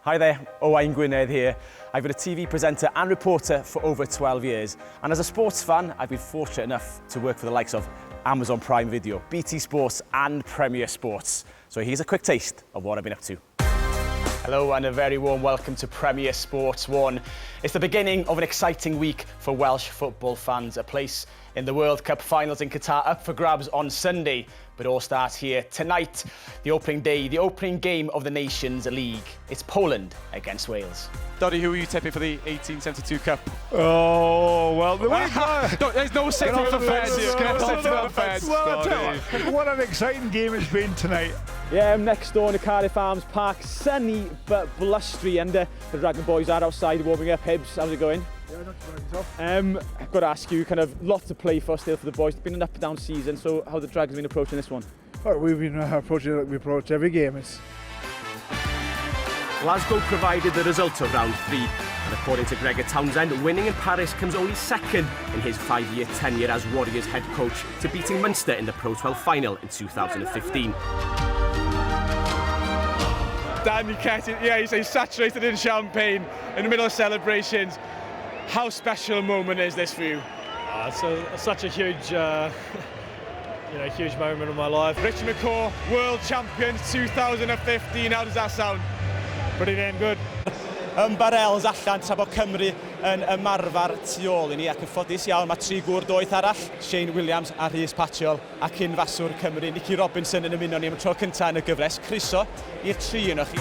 Hi there, Owain Gwynedd here. I've been a TV presenter and reporter for over 12 years. And as a sports fan, I've been fortunate enough to work for the likes of Amazon Prime Video, BT Sports and Premier Sports. So here's a quick taste of what I've been up to. Hello and a very warm welcome to Premier Sports 1. It's the beginning of an exciting week for Welsh football fans. A place in the World Cup finals in Qatar up for grabs on Sunday. But it all starts here tonight, the opening day, the opening game of the Nations League. It's Poland against Wales. Doddy, who are you tipping for the 1872 Cup? Oh, well, the way there's no sitting on the fence. What an exciting game it's been tonight. Yeah, I'm next door to Cardiff Arms Park. Sunny but blustery, and the Dragon boys are outside warming up. Hibs, how's it going? Yeah, not too tough. I've got to ask you, kind of lot to play for still for the boys. It's been an up and down season, so how the Dragons been approaching this one? Well, we've been approaching it like we approach every game. Glasgow provided the result of round 3, and according to Gregor Townsend, winning in Paris comes only second in his 5-year tenure as Warriors head coach to beating Munster in the Pro 12 final in 2015. Danny Ketty, yeah, he's saturated in champagne in the middle of celebrations. How special a moment is this for you? It's such a huge, huge moment in my life. Richie McCaw, world champions 2015, how does that sound? Pretty damn good. Barels allan tra bod Cymru yn ymarfer tu ôl I ni ac yn ffodus iawn mae 3 gwr doeth arall, Shane Williams a Rhys Patiol a cyn-faswr Cymru, Nicky Robinson yn ymuno ni am y tro cyntaf yn y gyfres. Croeso i'r 3 yno chi.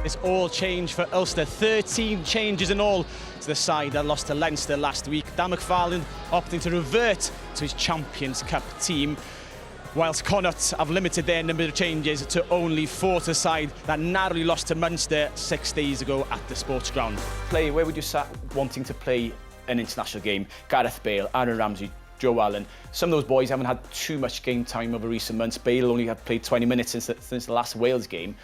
It's all change for Ulster. 13 changes in all to the side that lost to Leinster last week. Dan McFarlane opting to revert to his Champions Cup team, whilst Connacht have limited their number of changes to only 4 to the side that narrowly lost to Munster 6 days ago at the sports ground. Where would you start wanting to play an international game? Gareth Bale, Aaron Ramsey, Joe Allen. Some of those boys haven't had too much game time over recent months. Bale only had played 20 minutes since the last Wales game.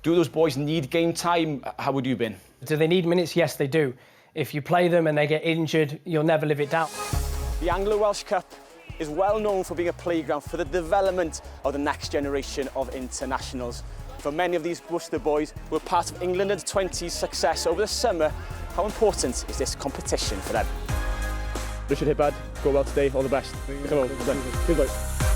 Do those boys need game time? How would you been? Do they need minutes? Yes, they do. If you play them and they get injured, you'll never live it down. The Anglo-Welsh Cup is well known for being a playground for the development of the next generation of internationals. For many of these Worcester boys who were part of England under-20's success over the summer, how important is this competition for them? Richard Hibbard, go well today, all the best. Good boys.